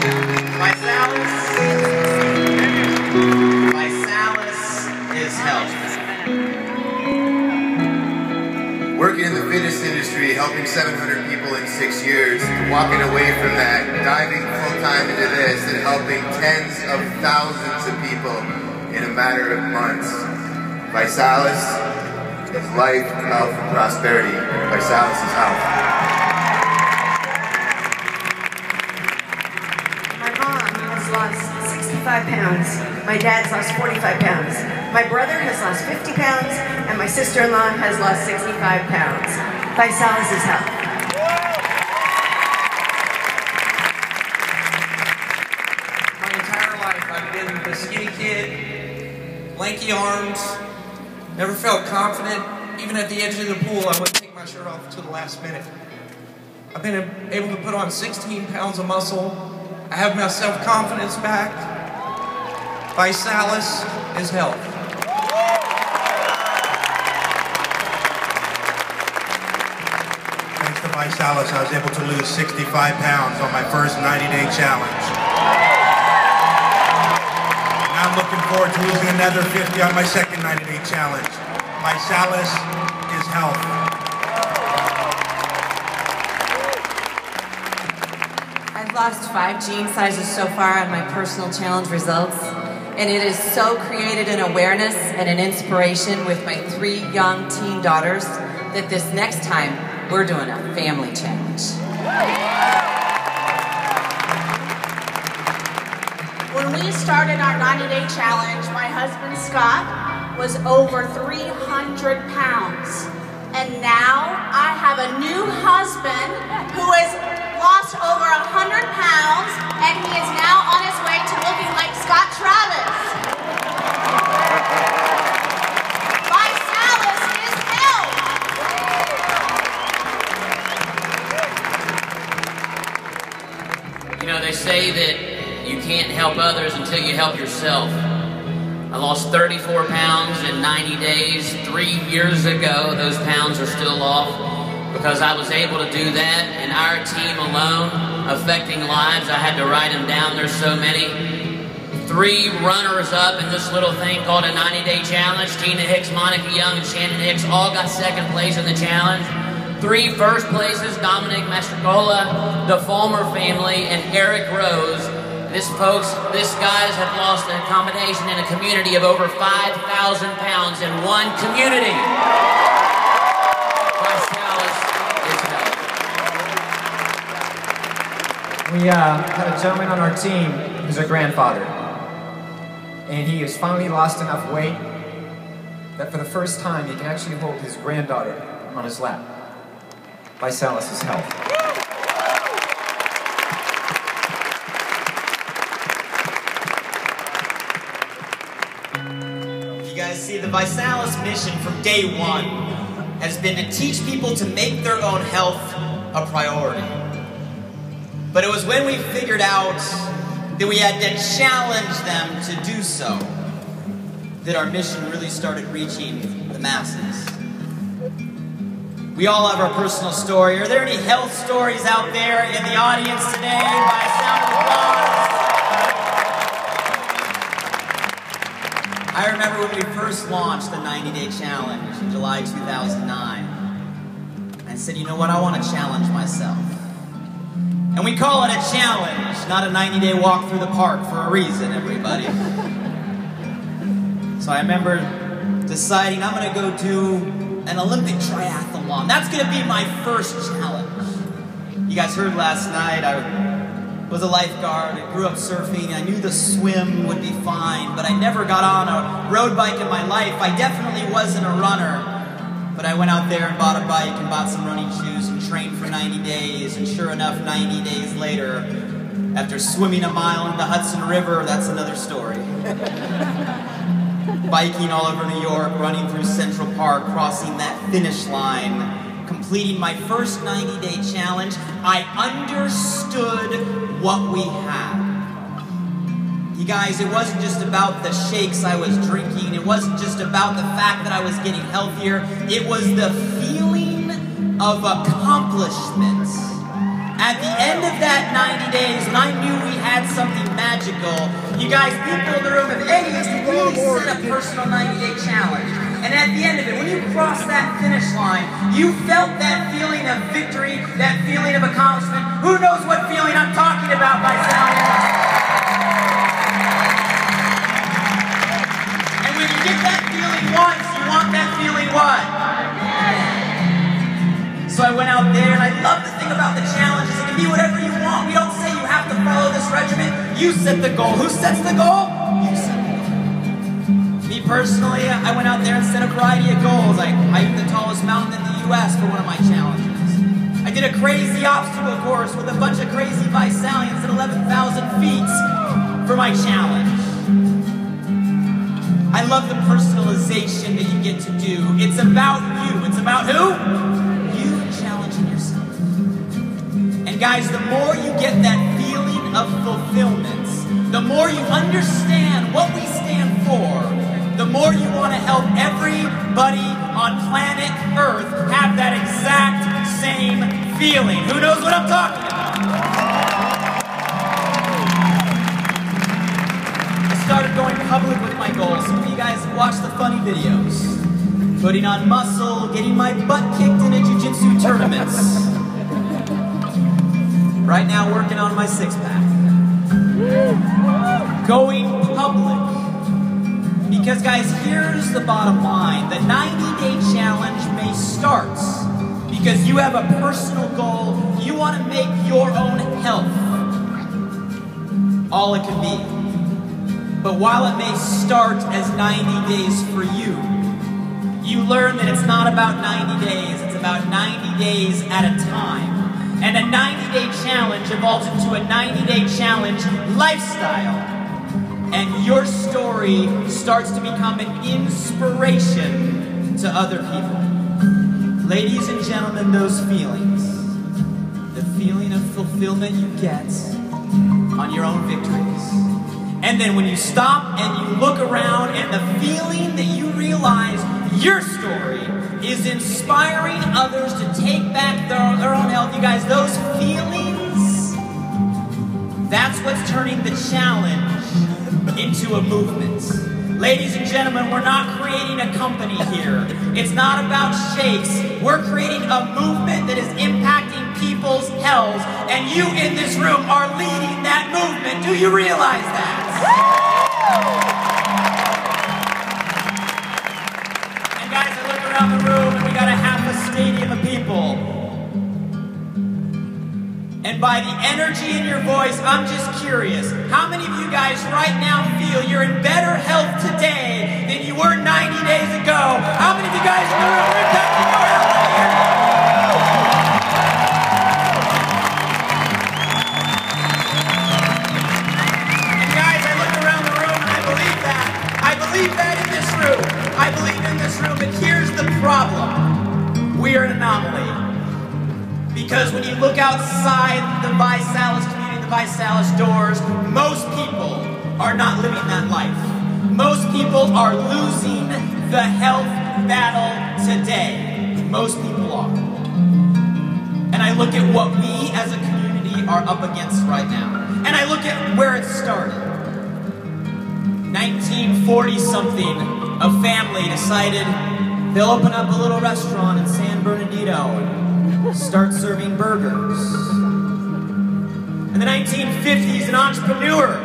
ViSalus is health. Working in the fitness industry, helping 700 people in 6 years, walking away from that, diving full-time into this, and helping tens of thousands of people in a matter of months. ViSalus is life, health, and prosperity. ViSalus is health. My mom has lost 65 pounds. My dad's lost 45 pounds. My brother has lost 50 pounds, and my sister-in-law has lost 65 pounds. ViSalus is health. My entire life I've been the skinny kid, lanky arms, never felt confident. Even at the edge of the pool, I wouldn't take my shirt off to the last minute. I've been able to put on 16 pounds of muscle. I have my self-confidence back. ViSalus is health. Thanks to ViSalus, I was able to lose 65 pounds on my first 90-day challenge. Now I'm looking forward to losing another 50 on my second 90-day challenge. ViSalus is health. I've lost 5 jean sizes so far on my personal challenge results, and it has so created an awareness and an inspiration with my 3 young teen daughters that this next time we're doing a family challenge. When we started our 90-day challenge, my husband Scott was over 300 pounds. And now I have a new husband who has lost over 100 pounds, and he is now on his way to looking like Scott Travis. ViSalus is health. You know, they say that you can't help others until you help yourself. I lost 34 pounds in 90 days. 3 years ago, those pounds are still off because I was able to do that, and our team alone, affecting lives, I had to write them down. There's so many. 3 runners-up in this little thing called a 90-day challenge. Tina Hicks, Monica Young, and Shannon Hicks all got 2nd place in the challenge. 3 first places, Dominic Mastrocola, the Fulmer family, and Eric Rose. These guys have lost an accommodation in a community of over 5,000 pounds in one community. ViSalus is health. We had a gentleman on our team who's a grandfather, and he has finally lost enough weight that for the first time he can actually hold his granddaughter on his lap. ViSalus is health. You guys see, the ViSalus mission from day one has been to teach people to make their own health a priority. But it was when we figured out that we had to challenge them to do so that our mission really started reaching the masses. We all have our personal story. Are there any health stories out there in the audience today? By a sound of applause. I remember when we first launched the 90-day challenge in July 2009. I said, you know what, I want to challenge myself. And we call it a challenge, not a 90-day walk through the park for a reason, everybody. So I remember deciding I'm going to go do an Olympic triathlon. That's going to be my first challenge. You guys heard last night, I was a lifeguard. I grew up surfing. I knew the swim would be fine, but I never got on a road bike in my life. I definitely wasn't a runner. But I went out there and bought a bike and bought some running shoes and trained for 90 days. And sure enough, 90 days later, after swimming a mile in the Hudson River, that's another story. Biking all over New York, running through Central Park, crossing that finish line, completing my first 90-day challenge, I understood what we had. You guys, it wasn't just about the shakes I was drinking. It wasn't just about the fact that I was getting healthier. It was the feeling of accomplishment. At the end of that 90 days, and I knew we had had something magical. You guys, people in the room, if any of you really set a personal 90-day challenge, and at the end of it, when you crossed that finish line, you felt that feeling of victory, that feeling of accomplishment. Who knows what feeling I'm talking about, ViSalus? And when you get that feeling once, you want that feeling what? So I went out there, and I love the thing about the challenges. It can be whatever you want. We don't say you have to follow this regimen. You set the goal. Who sets the goal? You set the goal. Me personally, I went out there and set a variety of goals. I hiked the tallest mountain in the U.S. for one of my challenges. I did a crazy obstacle course with a bunch of crazy ViSalians at 11,000 feet for my challenge. I love the personalization that you get to do. It's about you. It's about who? Challenging yourself. And guys, the more you get that feeling of fulfillment, the more you understand what we stand for, the more you want to help everybody on planet Earth have that exact same feeling. Who knows what I'm talking about? I started going public with my goals. Some of you guys watch the funny videos. Putting on muscle, getting my butt kicked in a jiu-jitsu tournaments. Right now, working on my six-pack. Going public. Because guys, here's the bottom line. The 90-day challenge may start because you have a personal goal. You want to make your own health all it can be. But while it may start as 90 days for you, you learn that it's not about 90 days, it's about 90 days at a time. And a 90-day challenge evolves into a 90-day challenge lifestyle. And your story starts to become an inspiration to other people. Ladies and gentlemen, those feelings, the feeling of fulfillment you get on your own victories. And then when you stop and you look around and the feeling that you realize your story is inspiring others to take back their own health. You guys, those feelings, that's what's turning the challenge into a movement. Ladies and gentlemen, we're not creating a company here. It's not about shakes. We're creating a movement that is impacting people's health, and you in this room are leading that movement. Do you realize that? Guys, I look around the room and we got a half a stadium of people. And by the energy in your voice, I'm just curious, how many of you guys right now feel you're in better health today than you were 90 days ago? How many of you guys in the room are impacting your health here? And guys, I look around the room and I believe that. I believe that in this room. I believe in this room, but here's the problem. We are an anomaly. Because when you look outside the ViSalus community, the ViSalus doors, most people are not living that life. Most people are losing the health battle today. Most people are. And I look at what we as a community are up against right now. And I look at where it started. 1940-something. A family decided they'll open up a little restaurant in San Bernardino and start serving burgers. In the 1950s, an entrepreneur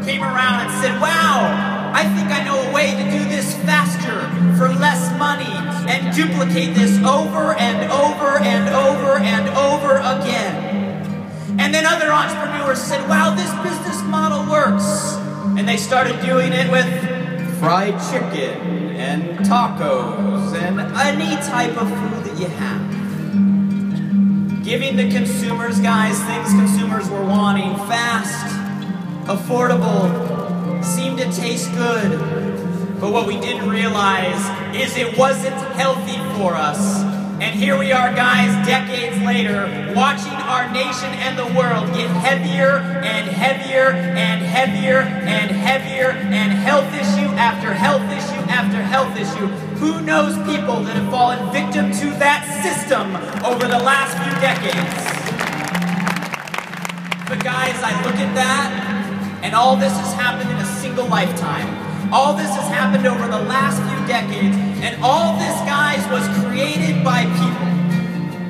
came around and said, wow, I think I know a way to do this faster for less money and duplicate this over and over and over and over again. And then other entrepreneurs said, wow, this business model works. And they started doing it with fried chicken and tacos and any type of food that you have. Giving the consumers, guys, things consumers were wanting, fast, affordable, seemed to taste good. But what we didn't realize is it wasn't healthy for us. And here we are, guys, decades later, watching our nation and the world get heavier and heavier and heavier and heavier, and health issue after health issue after health issue. Who knows people that have fallen victim to that system over the last few decades? But guys, guys, I look at that, and all this has happened in a single lifetime. All this has happened over the last few decades, and all this, guys, was created by people.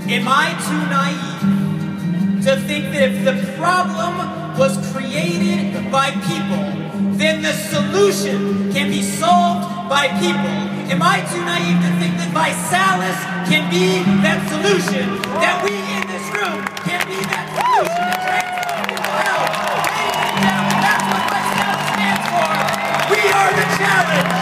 Am I too naive to think that if the problem was created by people, then the solution can be solved by people? Am I too naive to think that ViSalus can be that solution? That we in this room can be that solution to transform mental health? Ladies and gentlemen, that's what ViSalus stands for. We are the challenge.